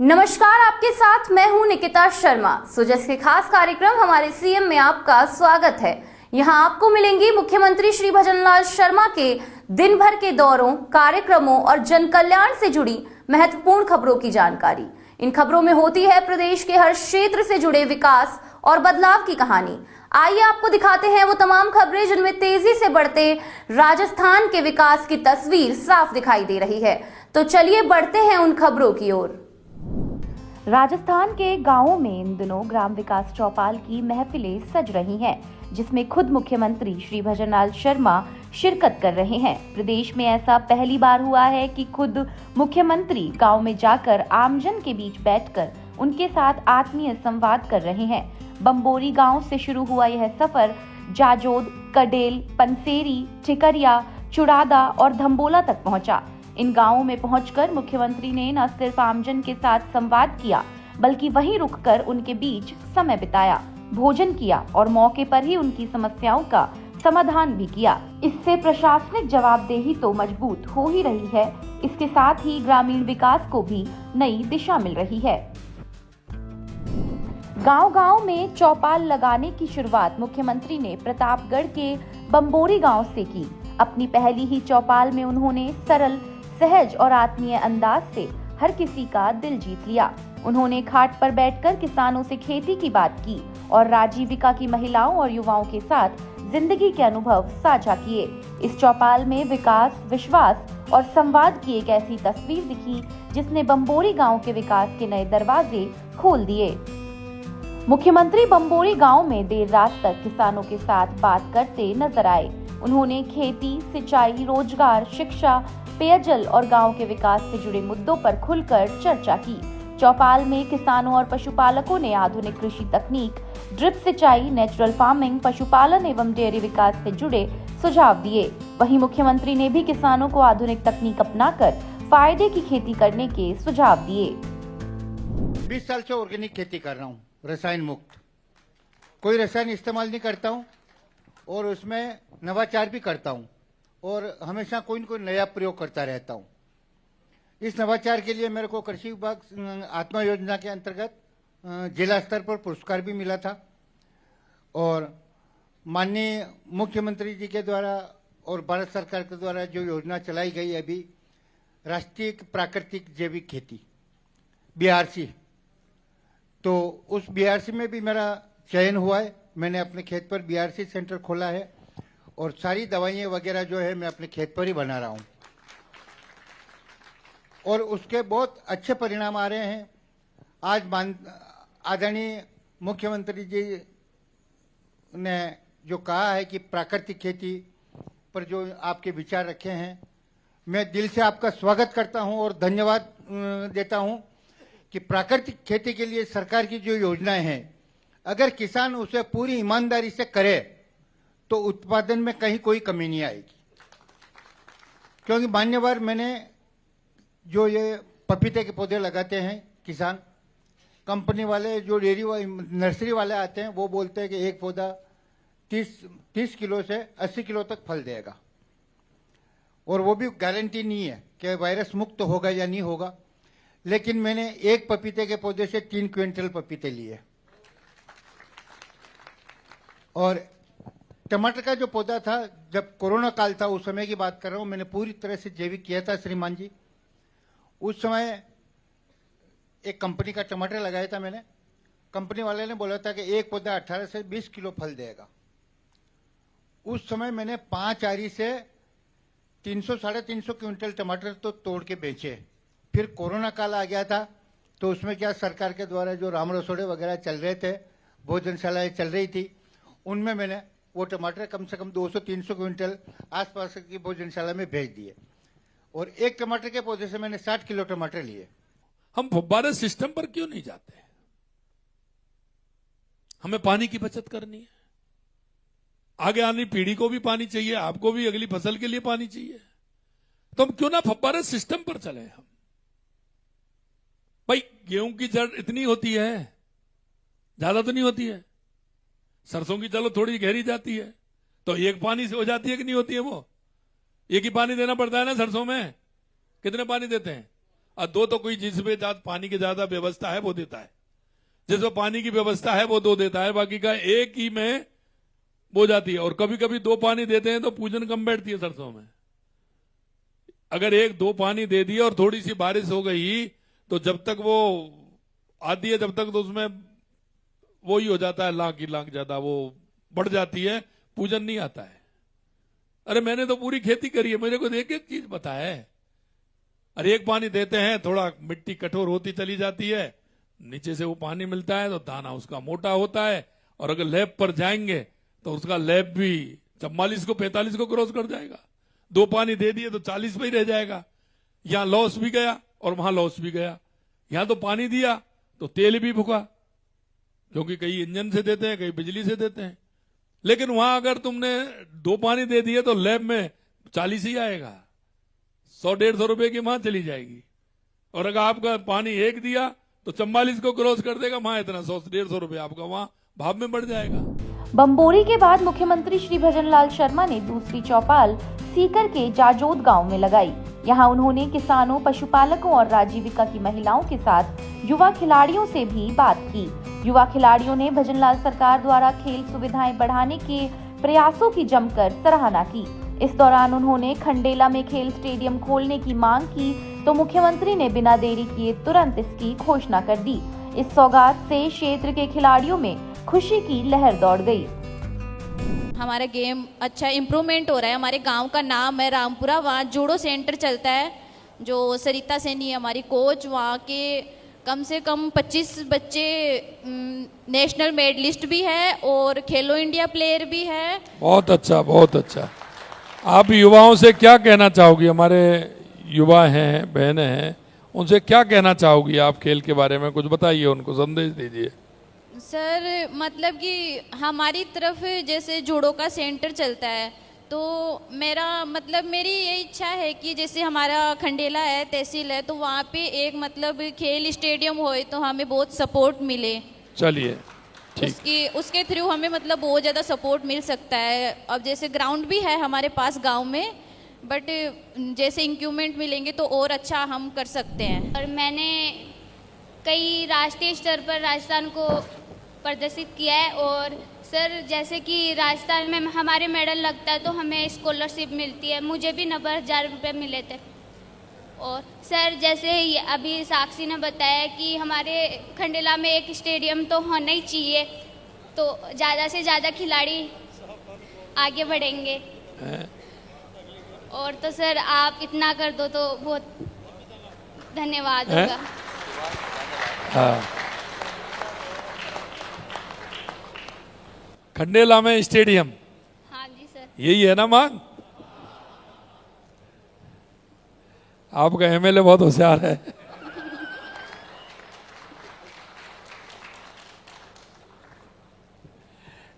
नमस्कार, आपके साथ मैं हूं निकिता शर्मा। सुजस के खास कार्यक्रम हमारे सीएम में आपका स्वागत है। यहां आपको मिलेंगी मुख्यमंत्री श्री भजनलाल शर्मा के दिन भर के दौरों, कार्यक्रमों और जन कल्याण से जुड़ी महत्वपूर्ण खबरों की जानकारी। इन खबरों में होती है प्रदेश के हर क्षेत्र से जुड़े विकास और बदलाव की कहानी। आइए आपको दिखाते हैं वो तमाम खबरें जिनमें तेजी से बढ़ते राजस्थान के विकास की तस्वीर साफ दिखाई दे रही है। तो चलिए बढ़ते हैं उन खबरों की ओर। राजस्थान के गांवों में इन दिनों ग्राम विकास चौपाल की महफिलें सज रही हैं, जिसमें खुद मुख्यमंत्री श्री भजनलाल शर्मा शिरकत कर रहे हैं। प्रदेश में ऐसा पहली बार हुआ है कि खुद मुख्यमंत्री गांव में जाकर आमजन के बीच बैठकर उनके साथ आत्मीय संवाद कर रहे हैं। बम्बोरी गांव से शुरू हुआ यह सफर जाजोद, कडेल, पंसेरी, ठिकरिया, चुड़ादा और धम्बोला तक पहुंचा। इन गांवों में पहुंचकर मुख्यमंत्री ने न सिर्फ आमजन के साथ संवाद किया, बल्कि वहीं रुककर उनके बीच समय बिताया, भोजन किया और मौके पर ही उनकी समस्याओं का समाधान भी किया। इससे प्रशासनिक जवाबदेही तो मजबूत हो ही रही है, इसके साथ ही ग्रामीण विकास को भी नई दिशा मिल रही है। गांव-गांव में चौपाल लगाने की शुरुआत मुख्यमंत्री ने प्रतापगढ़ के बम्बोरी गांव से की। अपनी पहली ही चौपाल में उन्होंने सरल, सहज और आत्मीय अंदाज से हर किसी का दिल जीत लिया। उन्होंने घाट पर बैठकर किसानों से खेती की बात की और राजीविका की महिलाओं और युवाओं के साथ जिंदगी के अनुभव साझा किए। इस चौपाल में विकास, विश्वास और संवाद की एक ऐसी तस्वीर दिखी जिसने बम्बोरी गांव के विकास के नए दरवाजे खोल दिए। मुख्यमंत्री बम्बोरी गांव में देर रात तक किसानों के साथ बात करते नजर आए। उन्होंने खेती, सिंचाई, रोजगार, शिक्षा, पेयजल और गांव के विकास से जुड़े मुद्दों पर खुलकर चर्चा की। चौपाल में किसानों और पशुपालकों ने आधुनिक कृषि तकनीक, ड्रिप सिंचाई, नेचुरल फार्मिंग, पशुपालन एवं डेयरी विकास से जुड़े सुझाव दिए। वहीं मुख्यमंत्री ने भी किसानों को आधुनिक तकनीक अपनाकर फायदे की खेती करने के सुझाव दिए। 20 साल से ऑर्गेनिक खेती कर रहा हूँ, रसायन मुक्त। कोई रसायन इस्तेमाल नहीं करता हूँ और उसमें नवाचार भी करता हूँ और हमेशा कोई न कोई नया प्रयोग करता रहता हूँ। इस नवाचार के लिए मेरे को कृषि विभाग आत्मा योजना के अंतर्गत जिला स्तर पर पुरस्कार भी मिला था और माननीय मुख्यमंत्री जी के द्वारा और भारत सरकार के द्वारा जो योजना चलाई गई अभी राष्ट्रीय प्राकृतिक जैविक खेती BRC, तो उस BRC में भी मेरा चयन हुआ है। मैंने अपने खेत पर BRC सेंटर खोला है और सारी दवाइयाँ वगैरह जो है मैं अपने खेत पर ही बना रहा हूँ और उसके बहुत अच्छे परिणाम आ रहे हैं। आज आदरणीय मुख्यमंत्री जी ने जो कहा है कि प्राकृतिक खेती पर जो आपके विचार रखे हैं, मैं दिल से आपका स्वागत करता हूं और धन्यवाद देता हूं कि प्राकृतिक खेती के लिए सरकार की जो योजनाएं हैं, अगर किसान उसे पूरी ईमानदारी से करे तो उत्पादन में कहीं कोई कमी नहीं आएगी। क्योंकि मान्यवर मैंने जो ये पपीते के पौधे लगाते हैं किसान, कंपनी वाले जो डेयरी नर्सरी वाले आते हैं वो बोलते हैं कि एक पौधा 30 किलो से 80 किलो तक फल देगा और वो भी गारंटी नहीं है कि वायरस मुक्त होगा या नहीं होगा। लेकिन मैंने एक पपीते के पौधे से 3 क्विंटल पपीते लिए और टमाटर का जो पौधा था, जब कोरोना काल था उस समय की बात कर रहा हूं, मैंने पूरी तरह से जैविक किया था श्रीमान जी। उस समय एक कंपनी का टमाटर लगाया था मैंने। कंपनी वाले ने बोला था कि एक पौधा 18 से 20 किलो फल देगा। उस समय मैंने 5 आरी से 300-350 क्विंटल टमाटर तो तोड़ के बेचे। फिर कोरोना काल आ गया था तो उसमें क्या सरकार के द्वारा जो राम रसोड़े वगैरह चल रहे थे, भोजनशालाएं चल रही थी, उनमें मैंने वो टमाटर कम से कम 200-300 क्विंटल आसपास की भोजनशाला में भेज दिए और एक टमाटर के पौधे से मैंने 60 किलो टमाटर लिए। हम फव्वारे सिस्टम पर क्यों नहीं जाते? हमें पानी की बचत करनी है, आगे आने पीढ़ी को भी पानी चाहिए, आपको भी अगली फसल के लिए पानी चाहिए, तो हम क्यों ना फव्वारे सिस्टम पर चले। हम भाई गेहूं की जड़ इतनी होती है, ज्यादा तो नहीं होती है। सरसों की चलो थोड़ी गहरी जाती है तो एक पानी से हो जाती है कि नहीं होती है? वो एक ही पानी देना पड़ता है ना सरसों में। कितने पानी देते हैं? और दो तो कोई जिसमें पानी की ज्यादा व्यवस्था है वो देता है, जिसमें पानी की व्यवस्था है वो 2 देता है, बाकी का एक ही में बो जाती है। और कभी कभी 2 पानी देते हैं तो पूजन कम बैठती है सरसों में। अगर 1-2 पानी दे दिए और थोड़ी सी बारिश हो गई तो जब तक वो आती है जब तक तो उसमें वो ही हो जाता है, लाख की लाख ज्यादा वो बढ़ जाती है, पूजन नहीं आता है। अरे मैंने तो पूरी खेती करी है, मेरे को एक एक चीज पता है। अरे एक पानी देते हैं, थोड़ा मिट्टी कठोर होती चली जाती है, नीचे से वो पानी मिलता है तो दाना उसका मोटा होता है, और अगर लैब पर जाएंगे तो उसका लैब भी 44 को 45 को क्रॉस कर जाएगा। 2 पानी दे दिए तो 40 पे ही रह जाएगा। यहां लॉस भी गया और वहां लॉस भी गया। यहां तो पानी दिया तो तेल भी फूका, क्योंकि कई इंजन से देते हैं, कई बिजली से देते हैं। लेकिन वहां अगर तुमने 2 पानी दे दिए तो लैब में 40 ही आएगा, 100-150 रुपए की वहां चली जाएगी। और अगर आपका पानी 1 दिया तो 44 को क्रॉस कर देगा, वहां इतना 100-150 रुपए आपका वहां भाव में बढ़ जाएगा। बम्बोरी के बाद मुख्यमंत्री श्री भजनलाल शर्मा ने दूसरी चौपाल सीकर के जाजोद गांव में लगाई। यहां उन्होंने किसानों, पशुपालकों और आजीविका की महिलाओं के साथ युवा खिलाड़ियों से भी बात की। युवा खिलाड़ियों ने भजनलाल सरकार द्वारा खेल सुविधाएं बढ़ाने के प्रयासों की जमकर सराहना की। इस दौरान उन्होंने खंडेला में खेल स्टेडियम खोलने की मांग की तो मुख्यमंत्री ने बिना देरी किए तुरंत इसकी घोषणा कर दी। इस सौगात से क्षेत्र के खिलाड़ियों में खुशी की लहर दौड़ गई। हमारा गेम अच्छा इम्प्रूवमेंट हो रहा है। हमारे गांव का नाम है रामपुरा, वहाँ जूडो सेंटर चलता है, जो सरिता सैनी हमारी कोच। वहाँ के कम से कम 25 बच्चे नेशनल मेडलिस्ट भी है और खेलो इंडिया प्लेयर भी है। बहुत अच्छा, बहुत अच्छा। आप युवाओं से क्या कहना चाहोगी? हमारे युवा हैं, बहनें हैं, उनसे क्या कहना चाहोगी आप खेल के बारे में? कुछ बताइए, उनको संदेश दीजिए। सर मतलब कि हमारी तरफ जैसे जूडो का सेंटर चलता है, तो मेरी ये इच्छा है कि जैसे हमारा खंडेला है, तहसील है, तो वहाँ पे एक मतलब खेल स्टेडियम होए तो हमें बहुत सपोर्ट मिले। चलिए ठीक। उसके थ्रू हमें मतलब बहुत ज़्यादा सपोर्ट मिल सकता है। अब जैसे ग्राउंड भी है हमारे पास गांव में, बट जैसे इंक्यूमेंट मिलेंगे तो और अच्छा हम कर सकते हैं। और मैंने कई राष्ट्रीय स्तर पर राजस्थान को प्रदर्शित किया है। और सर जैसे कि राजस्थान में हमारे मेडल लगता है तो हमें स्कॉलरशिप मिलती है। मुझे भी 90,000 रुपये मिले थे। और सर जैसे अभी साक्षी ने बताया कि हमारे खंडेला में एक स्टेडियम तो होना ही चाहिए, तो ज़्यादा से ज़्यादा खिलाड़ी आगे बढ़ेंगे। और तो सर आप इतना कर दो तो बहुत धन्यवाद होगा। हाँ, खंडेला में स्टेडियम, हाँ जी सर। यही है ना मांग? आपका एमएलए बहुत होशियार है।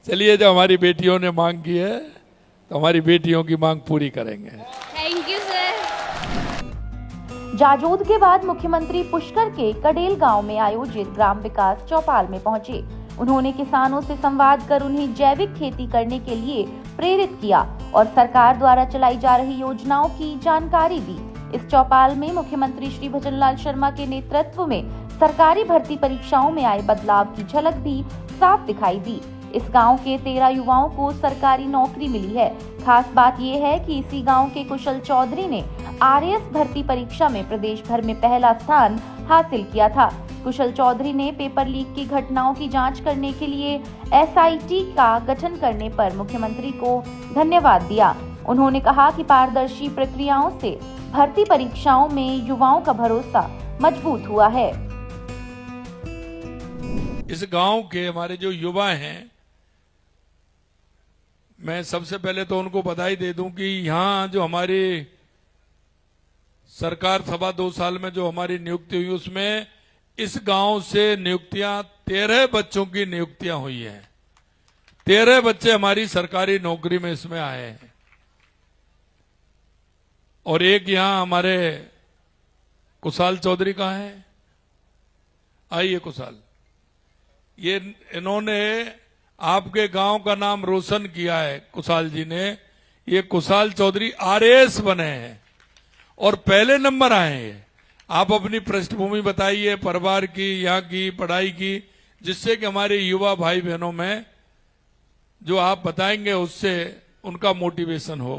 चलिए, जब हमारी बेटियों ने मांग की है तो हमारी बेटियों की मांग पूरी करेंगे। Thank you sir. जाजोद के बाद मुख्यमंत्री पुष्कर के कडेल गांव में आयोजित ग्राम विकास चौपाल में पहुंचे। उन्होंने किसानों से संवाद कर उन्हें जैविक खेती करने के लिए प्रेरित किया और सरकार द्वारा चलाई जा रही योजनाओं की जानकारी दी। इस चौपाल में मुख्यमंत्री श्री भजनलाल शर्मा के नेतृत्व में सरकारी भर्ती परीक्षाओं में आए बदलाव की झलक भी साफ दिखाई दी। इस गांव के 13 युवाओं को सरकारी नौकरी मिली है। खास बात यह है कि इसी गांव के कुशल चौधरी ने आरएएस भर्ती परीक्षा में प्रदेश भर में पहला स्थान हासिल किया था। कुशल चौधरी ने पेपर लीक की घटनाओं की जांच करने के लिए एसआईटी का गठन करने पर मुख्यमंत्री को धन्यवाद दिया। उन्होंने कहा कि पारदर्शी प्रक्रियाओं से भर्ती परीक्षाओं में युवाओं का भरोसा मजबूत हुआ है। इस गांव के हमारे जो युवा हैं, मैं सबसे पहले तो उनको बधाई दे दूं कि यहां जो हमारी सरकार 2.25 साल में जो हमारी नियुक्ति हुई, उसमें इस गांव से नियुक्तियां 13 बच्चों की नियुक्तियां हुई हैं। 13 बच्चे हमारी सरकारी नौकरी में इसमें आए हैं। और एक यहां हमारे कुशाल चौधरी का है। आइए कुशाल, ये इन्होंने आपके गांव का नाम रोशन किया है। कुशाल जी ने, ये कुशाल चौधरी आरएएस बने हैं और पहले नंबर आए हैं। आप अपनी पृष्ठभूमि बताइए, परिवार की, यहाँ की पढ़ाई की, जिससे कि हमारे युवा भाई बहनों में जो आप बताएंगे उससे उनका मोटिवेशन हो।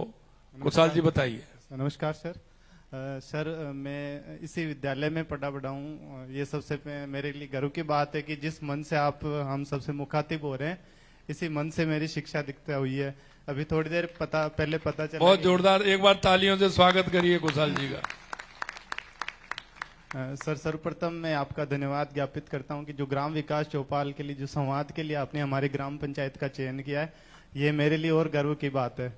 कुशाल जी बताइए। नमस्कार सर। सर मैं इसी विद्यालय में पढ़ा हूँ। ये सबसे मेरे लिए गर्व की बात है कि जिस मन से आप हम सबसे मुखातिब हो रहे हैं, इसी मन से मेरी शिक्षा दिखता हुई है। अभी थोड़ी देर पहले पता चला। बहुत जोरदार एक बार तालियों से स्वागत करिए कुशाल जी का। सर सर्वप्रथम मैं आपका धन्यवाद ज्ञापित करता हूं कि जो ग्राम विकास चौपाल के लिए, जो संवाद के लिए आपने हमारी ग्राम पंचायत का चयन किया है, ये मेरे लिए और गर्व की बात है।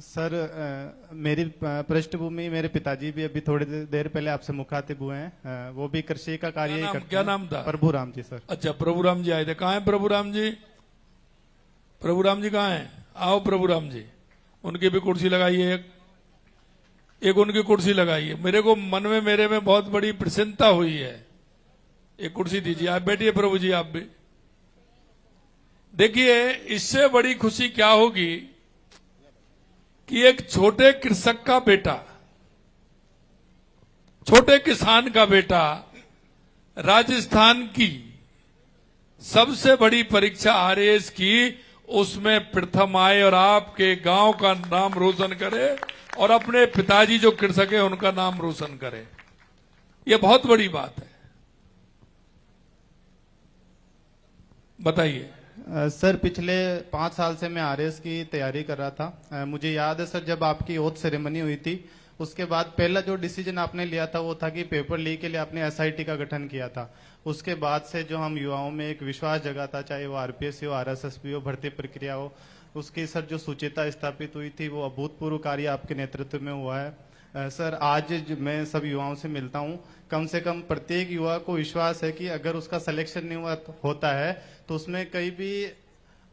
सर मेरी पृष्ठभूमि, मेरे पिताजी भी अभी थोड़ी देर पहले आपसे मुखातिब हुए हैं। वो भी कृषि का कार्य ही करते हैं। क्या नाम था? प्रभुराम जी सर। अच्छा, प्रभुराम जी आए थे। कहाँ है प्रभुराम जी? प्रभुराम जी कहाँ है? आओ प्रभुराम जी, उनकी भी कुर्सी लगाइए, एक उनकी कुर्सी लगाइए। मेरे को मन में, मेरे में बहुत बड़ी प्रसन्नता हुई है। एक कुर्सी दीजिए, आप बैठिए प्रभु जी। आप भी देखिए, इससे बड़ी खुशी क्या होगी कि एक छोटे कृषक का बेटा, छोटे किसान का बेटा राजस्थान की सबसे बड़ी परीक्षा आरएएस की, उसमें प्रथम आए और आपके गांव का नाम रोशन करे और अपने पिताजी जो कृषक है उनका नाम रोशन करे। ये बहुत बड़ी बात है। बताइए। सर पिछले 5 साल से मैं आरएएस की तैयारी कर रहा था। मुझे याद है सर, जब आपकी ओथ सेरेमनी हुई थी, उसके बाद पहला जो डिसीजन आपने लिया था वो था कि पेपर लीक के लिए आपने एसआईटी का गठन किया था। उसके बाद से जो हम युवाओं में एक विश्वास जगा था, चाहे वो आरपीएस हो, आरएसएसबी हो, भर्ती प्रक्रिया हो, उसकी सर जो सुचिता स्थापित हुई थी, वो अभूतपूर्व कार्य आपके नेतृत्व में हुआ है। सर आज मैं सब युवाओं से मिलता हूं, कम से कम प्रत्येक युवा को विश्वास है कि अगर उसका सिलेक्शन नहीं होता है तो उसमें कहीं भी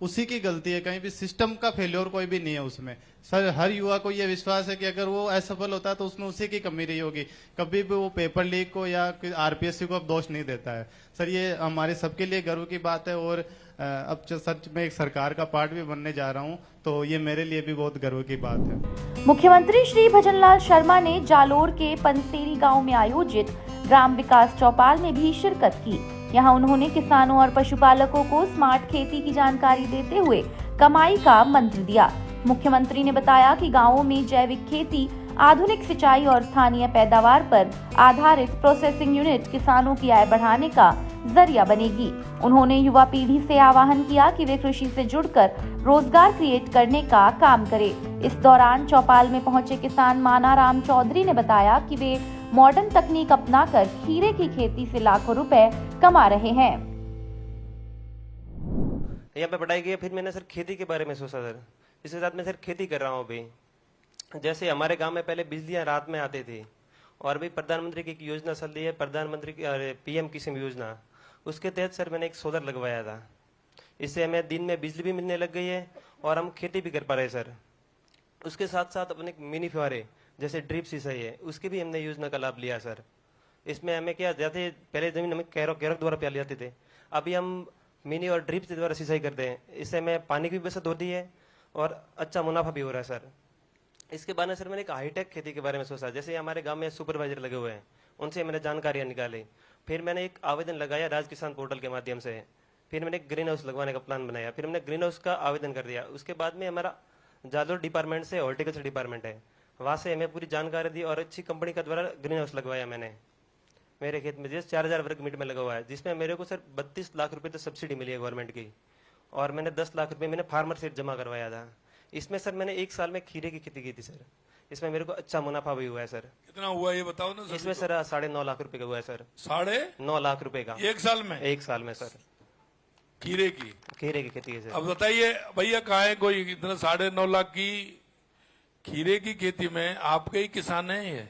उसी की गलती है, कहीं भी सिस्टम का फेल्योर कोई भी नहीं है उसमें। सर हर युवा को यह विश्वास है कि अगर वो असफल होता है तो उसमें उसी की कमी रही होगी, कभी भी वो पेपर लीक को या आरपीएससी को अब दोष नहीं देता है। सर ये हमारे सबके लिए गर्व की बात है और अब सच में एक सरकार का पार्ट भी बनने जा रहा हूं, तो ये मेरे लिए भी बहुत गर्व की बात है। मुख्यमंत्री श्री भजनलाल शर्मा ने जालोर के पंसेरी गांव में आयोजित ग्राम विकास चौपाल में भी शिरकत की। यहां उन्होंने किसानों और पशुपालकों को स्मार्ट खेती की जानकारी देते हुए कमाई का मंत्र दिया। मुख्यमंत्री ने बताया कि गांवों में जैविक खेती, आधुनिक सिंचाई और स्थानीय पैदावार पर आधारित प्रोसेसिंग यूनिट किसानों की आय बढ़ाने का जरिया बनेगी। उन्होंने युवा पीढ़ी से आह्वान किया कि वे कृषि से जुड़कर रोजगार क्रिएट करने का काम करें। इस दौरान चौपाल में पहुंचे किसान मानाराम चौधरी ने बताया कि वे मॉडर्न तकनीक अपनाकर खीरे की खेती से लाखों रुपए कमा रहे हैं। यहाँ पे पढ़ाई की, फिर मैंने सर खेती के बारे में सोचा सर। इसके साथ मैं सर खेती कर रहा हूँ अभी। जैसे हमारे गांव में पहले बिजलियां रात में आती थी और अभी प्रधानमंत्री की एक योजना चल रही है, प्रधानमंत्री की पीएम किसान योजना, उसके तहत सर मैंने एक सोलर लगवाया था। इससे हमें दिन में बिजली भी मिलने लग गई है और हम खेती भी कर पा रहे हैं सर। उसके साथ साथ अपने मिनी फुहारे जैसे ड्रिप सिंचाई है, उसकी भी हमने योजना का लाभ लिया सर। इसमें हमें क्या जाते, पहले जमीन हमें कैरोक द्वारा प्याले जाते थे, अभी हम मिनी और ड्रिप के द्वारा सिंचाई करते हैं। इससे हमें पानी की भी बचत होती है और अच्छा मुनाफा भी हो रहा है सर। इसके बाद में सर मैंने एक हाईटेक खेती के बारे में सोचा। जैसे हमारे गांव में सुपरवाइजर लगे हुए हैं, उनसे मैंने जानकारियां निकाली। फिर मैंने एक आवेदन लगाया राज किसान पोर्टल के माध्यम से। फिर मैंने एक ग्रीन हाउस लगवाने का प्लान बनाया। फिर हमने ग्रीन हाउस का आवेदन कर दिया। उसके बाद में हमारा जालोर डिपार्टमेंट से हॉर्टिकल्चर डिपार्टमेंट है, वहां से हमें पूरी जानकारी दी और अच्छी कंपनी का द्वारा ग्रीन हाउस लगवाया मैंने मेरे खेत में, जैसे 4000 वर्ग मीटर में लगा हुआ है, जिसमें मेरे को सर 32 लाख रुपए तो सब्सिडी मिली है गवर्नमेंट की। और मैंने 10 लाख रुपए मैंने फार्मर सेट जमा करवाया था। इसमें सर मैंने 1 साल में खीरे की खेती की थी सर। इसमें मेरे को अच्छा मुनाफा भी हुआ है सर। कितना हुआ ये बताओ ना सर। इसमें सर 9.5 लाख रुपए का हुआ है सर। 9.5 लाख रुपए का एक साल में? 1 साल में सर खीरे की खेती है सर। अब बताइए भैया, कहाँ है कोई इतना 9.5 लाख की खीरे की खेती में? आपके ही किसान है ये?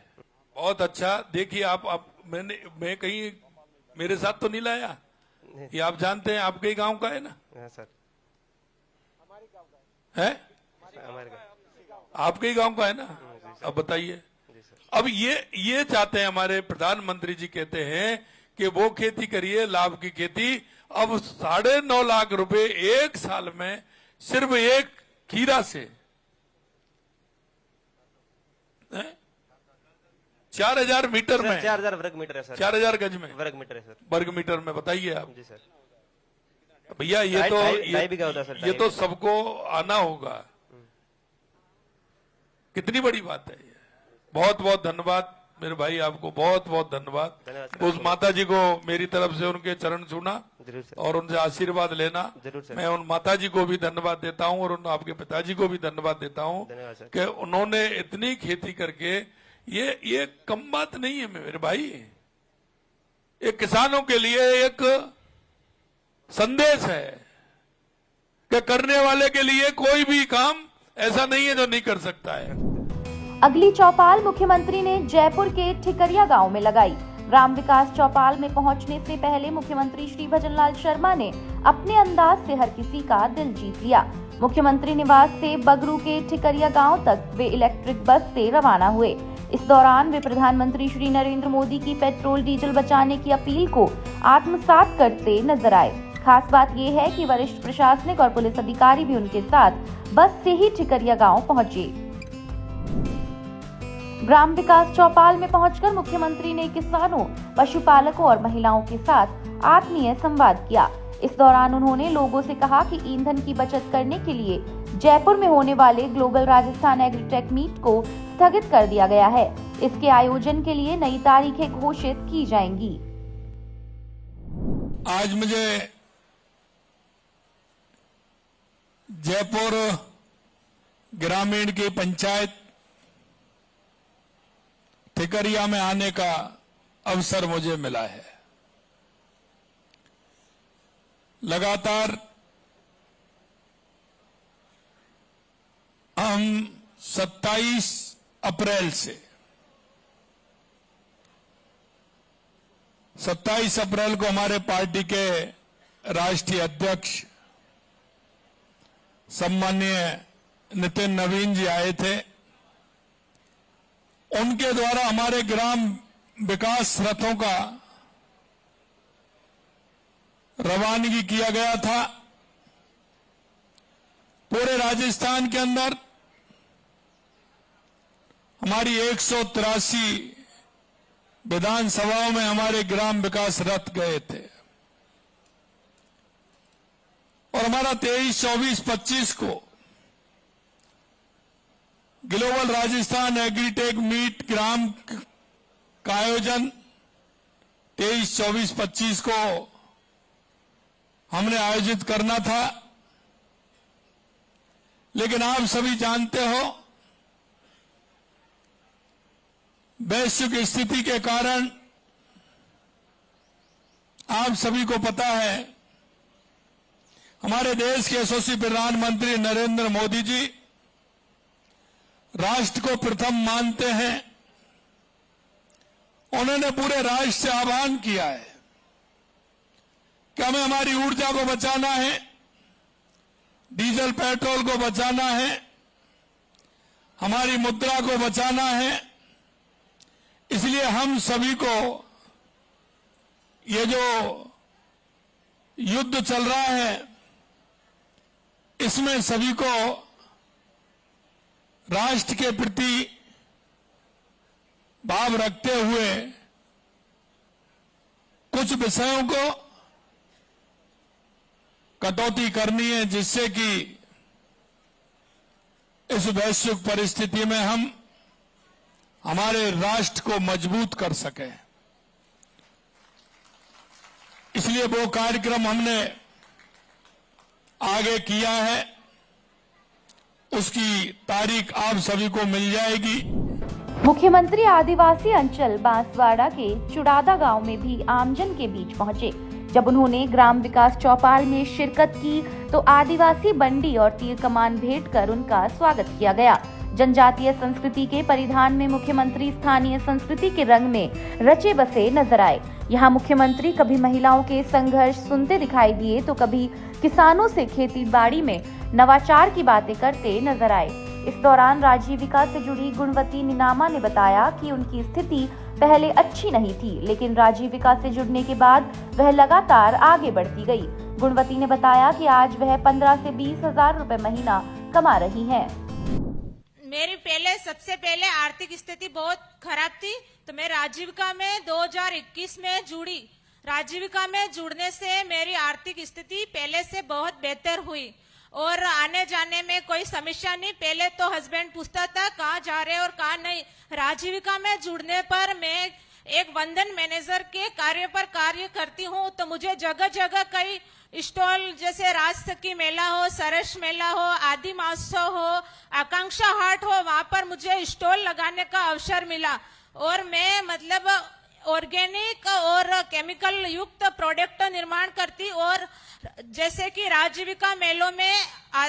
बहुत अच्छा। देखिए आप मैं कहीं मेरे साथ तो नहीं लाया, ये आप जानते हैं आपके ही गांव का है ना? सर है हमारे आपके ही गांव का है ना? अब बताइए। अब ये चाहते हैं हमारे प्रधानमंत्री जी, कहते हैं कि वो खेती करिए, लाभ की खेती। अब 9.5 लाख रुपए 1 साल में सिर्फ एक खीरा से, 4000 मीटर में? 4000 वर्ग मीटर है सर। 4000 गज में वर्ग मीटर है सर। वर्ग मीटर में बताइए आप। जी सर। भैया ये तो ढाई बीघा होता है सर। ये तो सबको आना होगा। कितनी बड़ी बात है ये। बहुत बहुत धन्यवाद मेरे भाई, आपको बहुत बहुत धन्यवाद। उस माता जी को मेरी तरफ से उनके चरण छूना और उनसे आशीर्वाद लेना। मैं उन माता जी को भी धन्यवाद देता हूं और उन आपके पिताजी को भी धन्यवाद देता हूं कि उन्होंने इतनी खेती करके, ये कम बात नहीं है मेरे भाई। एक किसानों के लिए एक संदेश है कि करने वाले के लिए कोई भी काम ऐसा नहीं है जो नहीं कर सकता है। अगली चौपाल मुख्यमंत्री ने जयपुर के ठिकरिया गांव में लगाई। ग्राम विकास चौपाल में पहुंचने से पहले मुख्यमंत्री श्री भजनलाल शर्मा ने अपने अंदाज से हर किसी का दिल जीत लिया। मुख्यमंत्री निवास से बगरू के ठिकरिया गांव तक वे इलेक्ट्रिक बस से रवाना हुए। इस दौरान वे प्रधानमंत्री श्री नरेंद्र मोदी की पेट्रोल डीजल बचाने की अपील को आत्मसात करते नजर आए। खास बात यह है कि वरिष्ठ प्रशासनिक और पुलिस अधिकारी भी उनके साथ बस से ही ठिकरिया गांव पहुंचे। ग्राम विकास चौपाल में पहुंचकर मुख्यमंत्री ने किसानों, पशुपालकों और महिलाओं के साथ आत्मीय संवाद किया। इस दौरान उन्होंने लोगों से कहा कि ईंधन की बचत करने के लिए जयपुर में होने वाले ग्लोबल राजस्थान एग्रीटेक मीट को स्थगित कर दिया गया है। इसके आयोजन के लिए नई तारीखें घोषित की जाएंगी। आज मुझे जयपुर ग्रामीण की पंचायत ठिकरिया में आने का अवसर मुझे मिला है। लगातार हम 27 अप्रैल से 27 अप्रैल को हमारे पार्टी के राष्ट्रीय अध्यक्ष सम्माननीय नितिन नवीन जी आए थे। उनके द्वारा हमारे ग्राम विकास रथों का रवानगी किया गया था। पूरे राजस्थान के अंदर हमारी 183 विधानसभाओं में हमारे ग्राम विकास रथ गए थे और हमारा 23, 24, 25 को ग्लोबल राजस्थान एग्रीटेक मीट ग्राम का आयोजन 23, 24, 25 को हमने आयोजित करना था। लेकिन आप सभी जानते हो वैश्विक स्थिति के कारण, आप सभी को पता है हमारे देश के यशस्वी प्रधानमंत्री नरेंद्र मोदी जी राष्ट्र को प्रथम मानते हैं। उन्होंने पूरे राष्ट्र से आह्वान किया है कि हमें हमारी ऊर्जा को बचाना है, डीजल पेट्रोल को बचाना है, हमारी मुद्रा को बचाना है। इसलिए हम सभी को ये जो युद्ध चल रहा है इसमें सभी को राष्ट्र के प्रति भाव रखते हुए कुछ विषयों को कटौती करनी है, जिससे कि इस वैश्विक परिस्थिति में हम हमारे राष्ट्र को मजबूत कर सकें। इसलिए वो कार्यक्रम हमने आगे किया है, उसकी तारीख आप सभी को मिल जाएगी। मुख्यमंत्री आदिवासी अंचल बांसवाड़ा के चुड़ादा गांव में भी आमजन के बीच पहुंचे। जब उन्होंने ग्राम विकास चौपाल में शिरकत की तो आदिवासी बंडी और तीर कमान भेंट कर उनका स्वागत किया गया। जनजातीय संस्कृति के परिधान में मुख्यमंत्री स्थानीय संस्कृति के रंग में रचे बसे नजर आए। यहाँ मुख्यमंत्री कभी महिलाओं के संघर्ष सुनते दिखाई दिए तो कभी किसानों से खेती बाड़ी में नवाचार की बातें करते नजर आए। इस दौरान राजीविका से जुड़ी गुणवती निनामा ने बताया कि उनकी स्थिति पहले अच्छी नहीं थी, लेकिन राजीविका से जुड़ने के बाद वह लगातार आगे बढ़ती गई। गुणवती ने बताया कि आज वह 15 से 20 हजार रुपए महीना कमा रही हैं। मेरी सबसे पहले आर्थिक स्थिति बहुत खराब थी, तो मैं राजीविका में 2021 में जुड़ी। राजीविका में जुड़ने से मेरी आर्थिक स्थिति पहले से बहुत बेहतर हुई और आने जाने में कोई समस्या नहीं। पहले तो हस्बैंड पूछता था कहाँ जा रहे और कहाँ नहीं। राजीविका में जुड़ने पर मैं एक वंदन मैनेजर के कार्य पर कार्य करती हूँ, तो मुझे जगह जगह कई स्टॉल जैसे राजसखी मेला हो, सरस मेला हो, आदि महोत्सव हो, आकांक्षा हाट हो, वहां पर मुझे स्टॉल लगाने का अवसर मिला और मैं मतलब ऑर्गेनिक और केमिकल युक्त प्रोडक्ट निर्माण करती। और जैसे कि राजीविका मेलों में,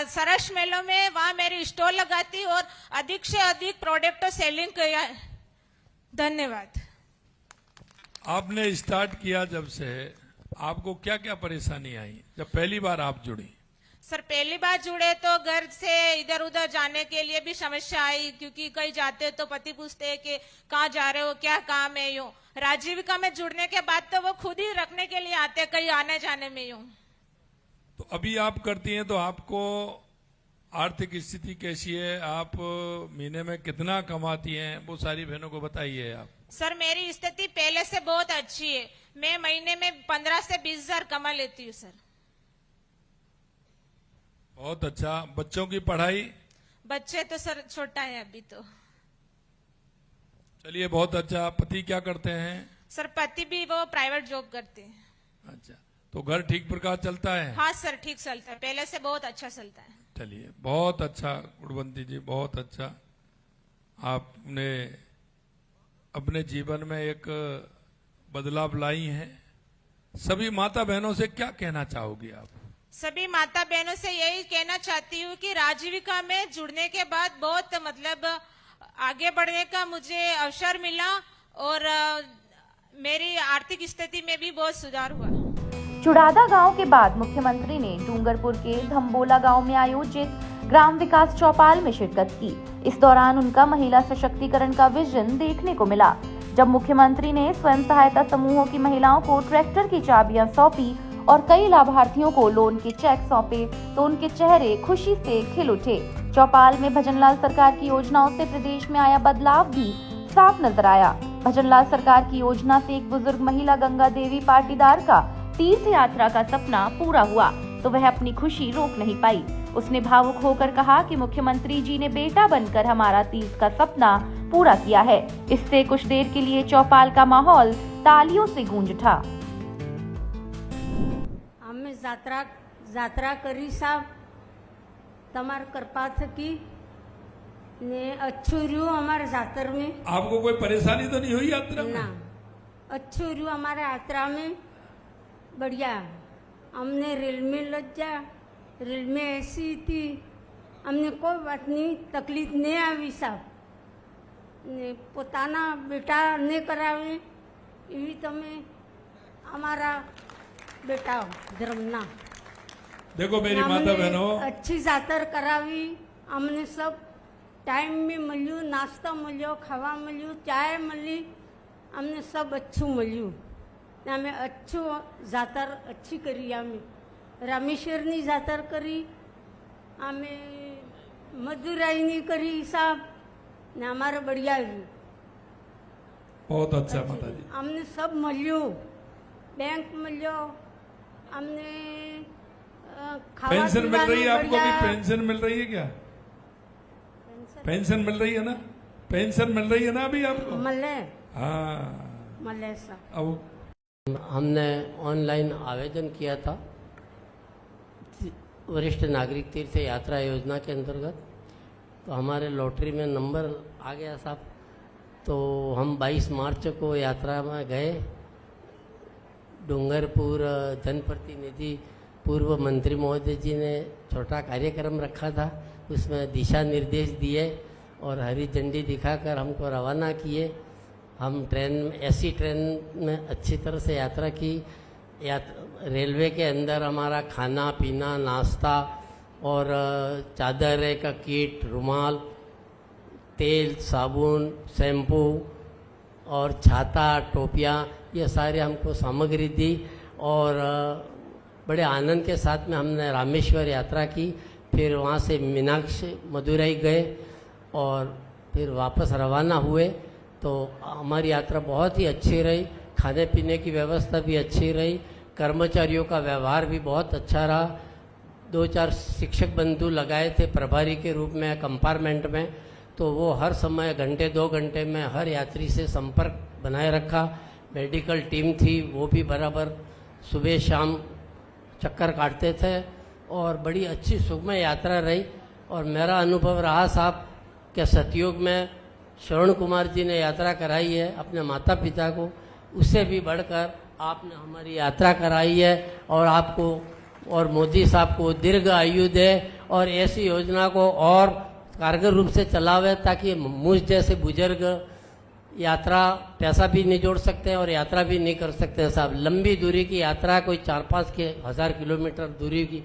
सरस मेलों में वहां मेरी स्टॉल लगाती और अधिक से अधिक प्रोडक्ट सेलिंग किया। धन्यवाद। आपने स्टार्ट किया जब से आपको क्या क्या परेशानी आई जब पहली बार आप जुड़ी? सर पहली बार जुड़े तो घर से इधर उधर जाने के लिए भी समस्या आई, क्योंकि कहीं जाते तो पति पूछते हैं कि कहाँ जा रहे हो, क्या काम है। यूं राजीविका में जुड़ने के बाद तो वो खुद ही रखने के लिए आते कहीं आने जाने में। यूं तो अभी आप करती हैं तो आपको आर्थिक स्थिति कैसी है? आप महीने में कितना कमाती हैं? वो सारी बहनों को बताइए आप। सर मेरी स्थिति पहले से बहुत अच्छी है। मैं महीने में 15 से 20 हजार कमा लेती हूँ सर। बहुत अच्छा। बच्चों की पढ़ाई? बच्चे तो सर छोटा है अभी तो। चलिए बहुत अच्छा। पति क्या करते हैं? सर पति भी वो प्राइवेट जॉब करते हैं। अच्छा, तो घर ठीक प्रकार चलता है? हाँ सर ठीक चलता है, पहले से बहुत अच्छा चलता है। चलिए बहुत अच्छा गुणवंती जी, बहुत अच्छा। आपने अपने जीवन में एक बदलाव लाई हैं। सभी माता बहनों से क्या कहना चाहोगी आप? सभी माता बहनों से यही कहना चाहती हूँ कि राजीविका में जुड़ने के बाद बहुत मतलब आगे बढ़ने का मुझे अवसर मिला और मेरी आर्थिक स्थिति में भी बहुत सुधार हुआ। चुड़ादा गांव के बाद मुख्यमंत्री ने डूंगरपुर के धम्बोला गांव में आयोजित ग्राम विकास चौपाल में शिरकत की। इस दौरान उनका महिला सशक्तिकरण का विजन देखने को मिला। जब मुख्यमंत्री ने स्वयं सहायता समूहों की महिलाओं को ट्रैक्टर की चाबियां सौंपी और कई लाभार्थियों को लोन के चेक सौंपे तो उनके चेहरे खुशी से खिल उठे। चौपाल में भजनलाल सरकार की योजनाओं से प्रदेश में आया बदलाव भी साफ नजर आया। भजनलाल सरकार की योजना से एक बुजुर्ग महिला गंगा देवी पाटीदार का तीर्थ यात्रा का सपना पूरा हुआ तो वह अपनी खुशी रोक नहीं पाई। उसने भावुक होकर कहा कि मुख्यमंत्री जी ने बेटा बनकर हमारा तीर्थ का सपना पूरा किया है। इससे कुछ देर के लिए चौपाल का माहौल तालियों से गूंज उठा। અમે જાત્રા કરી સાબ તમાર कृपा थकी ने अच्छू रह्यू हमारे जातर में। आपको कोई परेशानी तो नहीं हुई यात्रा में? ना अच्छू रह्यू हमारे यात्रा में, बढ़िया। हमने रेल में लज्जा, रेल में ऐसी थी, हमने कोई बात नहीं, तकलीफ नहीं आई साहब ने पोताना बेटा ने करावे एवी तमे हमारा बेटा धर्मना। देखो मेरी माता बहनों, अच्छी जातर करावी। हमने सब टाइम में मिल्यू, नाश्ता मिल्यो, खावा मिल्यू, चाय मिली, हमने सब अच्छू मिल्यू। हमें अच्छू जातर अच्छी करी। हमें रामेश्वरनी जातर करी, हमें मदुराईनी करी साहब ने हमारे बढ़िया हुई। बहुत अच्छा माता जी। हमने सब मिल्यो, बैंक मिल्यो, हमने पेंशन मिल रही है आपको? भी पेंशन मिल रही है क्या? पेंशन मिल रही है ना? पेंशन मिल रही है ना अभी आपको? मले हाँ मले साहब। अब हमने ऑनलाइन आवेदन किया था वरिष्ठ नागरिक तीर्थ यात्रा योजना के अंतर्गत, तो हमारे लॉटरी में नंबर आ गया साहब। तो हम 22 मार्च को यात्रा में गए। डूंगरपुर जनप्रतिनिधि पूर्व मंत्री महोदय जी ने छोटा कार्यक्रम रखा था, उसमें दिशा निर्देश दिए और हरी झंडी दिखाकर हमको रवाना किए। हम ऐसी ट्रेन में अच्छी तरह से यात्रा की। रेलवे के अंदर हमारा खाना पीना, नाश्ता और चादर का किट, रुमाल, तेल, साबुन, शैम्पू और छाता, टोपियाँ, ये सारे हमको सामग्री दी और बड़े आनंद के साथ में हमने रामेश्वर यात्रा की। फिर वहाँ से मीनाक्षी मदुरई गए और फिर वापस रवाना हुए। तो हमारी यात्रा बहुत ही अच्छी रही, खाने पीने की व्यवस्था भी अच्छी रही, कर्मचारियों का व्यवहार भी बहुत अच्छा रहा। 2-4 शिक्षक बंधु लगाए थे प्रभारी के रूप में कंपार्टमेंट में, तो वो हर समय घंटे 2 घंटे में हर यात्री से संपर्क बनाए रखा। मेडिकल टीम थी, वो भी बराबर सुबह शाम चक्कर काटते थे और बड़ी अच्छी सुगमय यात्रा रही। और मेरा अनुभव रहा साहब कि सतयुग में श्रवण कुमार जी ने यात्रा कराई है अपने माता पिता को, उससे भी बढ़कर आपने हमारी यात्रा कराई है। और आपको और मोदी साहब को दीर्घ आयु दे और ऐसी योजना को और कारगर रूप से चलावे, ताकि मुझ जैसे बुजुर्ग यात्रा पैसा भी नहीं जोड़ सकते हैं और यात्रा भी नहीं कर सकते हैं साहब। लंबी दूरी की यात्रा, कोई 4-5 हज़ार किलोमीटर दूरी की,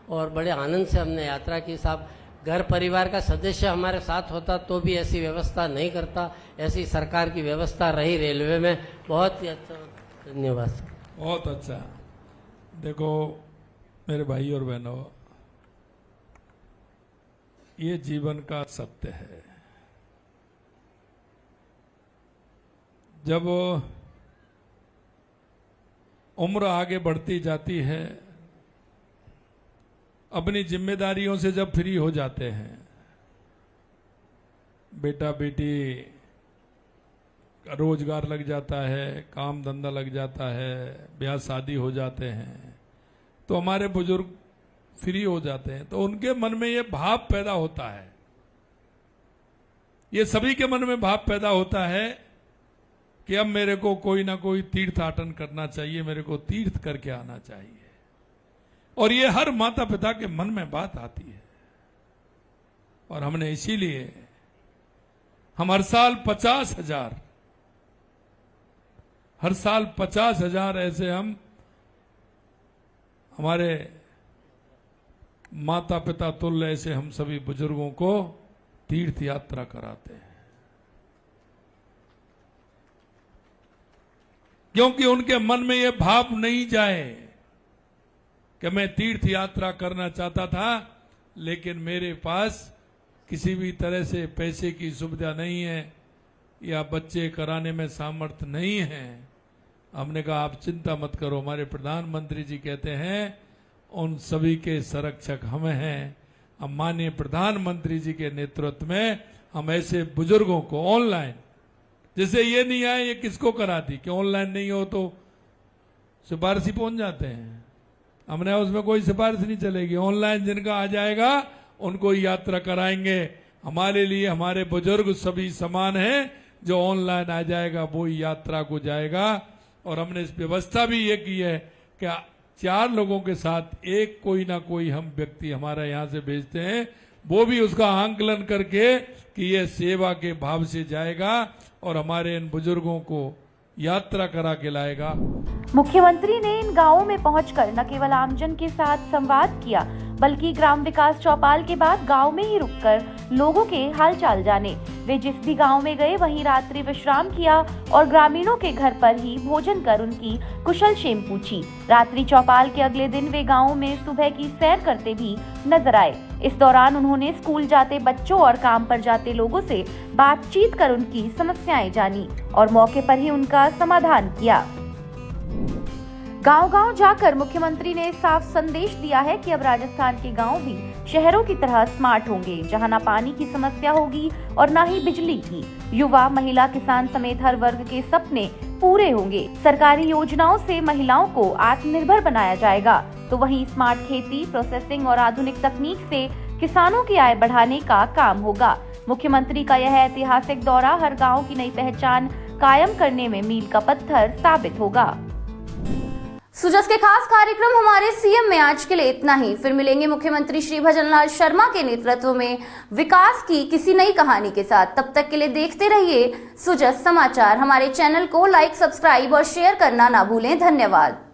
और बड़े आनंद से हमने यात्रा की साहब। घर परिवार का सदस्य हमारे साथ होता तो भी ऐसी व्यवस्था नहीं करता, ऐसी सरकार की व्यवस्था रही रेलवे में। बहुत ही अच्छा, धन्यवाद। बहुत अच्छा। देखो मेरे भाई और बहनों, ये जीवन का सत्य है। जब उम्र आगे बढ़ती जाती है, अपनी जिम्मेदारियों से जब फ्री हो जाते हैं, बेटा बेटी रोजगार लग जाता है, काम धंधा लग जाता है, ब्याह शादी हो जाते हैं, तो हमारे बुजुर्ग फ्री हो जाते हैं, तो उनके मन में ये भाव पैदा होता है, ये सभी के मन में भाव पैदा होता है कि अब मेरे को कोई ना कोई तीर्थाटन करना चाहिए, मेरे को तीर्थ करके आना चाहिए। और ये हर माता पिता के मन में बात आती है। और हमने इसीलिए हम हर साल 50,000 ऐसे हम हमारे माता पिता तुल्य ऐसे हम सभी बुजुर्गों को तीर्थ यात्रा कराते हैं, क्योंकि उनके मन में यह भाव नहीं जाए कि मैं तीर्थ यात्रा करना चाहता था, लेकिन मेरे पास किसी भी तरह से पैसे की सुविधा नहीं है या बच्चे कराने में सामर्थ्य नहीं है। हमने कहा आप चिंता मत करो, हमारे प्रधानमंत्री जी कहते हैं उन सभी के संरक्षक हम हैं। हम माननीय प्रधानमंत्री जी के नेतृत्व में हम ऐसे बुजुर्गों को ऑनलाइन, जैसे ये नहीं आए ये किसको करा दी कि ऑनलाइन नहीं हो तो सिफारिश पहुंच जाते हैं। हमने उसमें कोई सिफारिश नहीं चलेगी, ऑनलाइन जिनका आ जाएगा उनको यात्रा कराएंगे। हमारे लिए हमारे बुजुर्ग सभी समान हैं, जो ऑनलाइन आ जाएगा वो यात्रा को जाएगा। और हमने इस व्यवस्था भी ये की है कि 4 लोगों के साथ एक कोई ना कोई हम व्यक्ति हमारा यहाँ से भेजते हैं, वो भी उसका आंकलन करके कि ये सेवा के भाव से जाएगा और हमारे इन बुजुर्गों को यात्रा करा के लाएगा। मुख्यमंत्री ने इन गांवों में पहुंचकर न केवल आमजन के साथ संवाद किया, बल्कि ग्राम विकास चौपाल के बाद गांव में ही रुककर लोगों के हालचाल जाने। वे जिस भी गांव में गए वहीं रात्रि विश्राम किया और ग्रामीणों के घर पर ही भोजन कर उनकी कुशल क्षेम पूछी। रात्रि चौपाल के अगले दिन वे गांव में सुबह की सैर करते भी नजर आए। इस दौरान उन्होंने स्कूल जाते बच्चों और काम पर जाते लोगों से बातचीत कर उनकी समस्याएं जानी और मौके पर ही उनका समाधान किया। गांव-गांव जाकर मुख्यमंत्री ने साफ संदेश दिया है कि अब राजस्थान के गांव भी शहरों की तरह स्मार्ट होंगे, जहां न पानी की समस्या होगी और न ही बिजली की। युवा, महिला, किसान समेत हर वर्ग के सपने पूरे होंगे। सरकारी योजनाओं से महिलाओं को आत्मनिर्भर बनाया जाएगा, तो वहीं स्मार्ट खेती, प्रोसेसिंग और आधुनिक तकनीक से किसानों की आय बढ़ाने का काम होगा। मुख्यमंत्री का यह ऐतिहासिक दौरा हर गाँव की नई पहचान कायम करने में मील का पत्थर साबित होगा। सुजस के खास कार्यक्रम हमारे सीएम में आज के लिए इतना ही। फिर मिलेंगे मुख्यमंत्री श्री भजनलाल शर्मा के नेतृत्व में विकास की किसी नई कहानी के साथ। तब तक के लिए देखते रहिए सुजस समाचार। हमारे चैनल को लाइक, सब्सक्राइब और शेयर करना ना भूलें। धन्यवाद।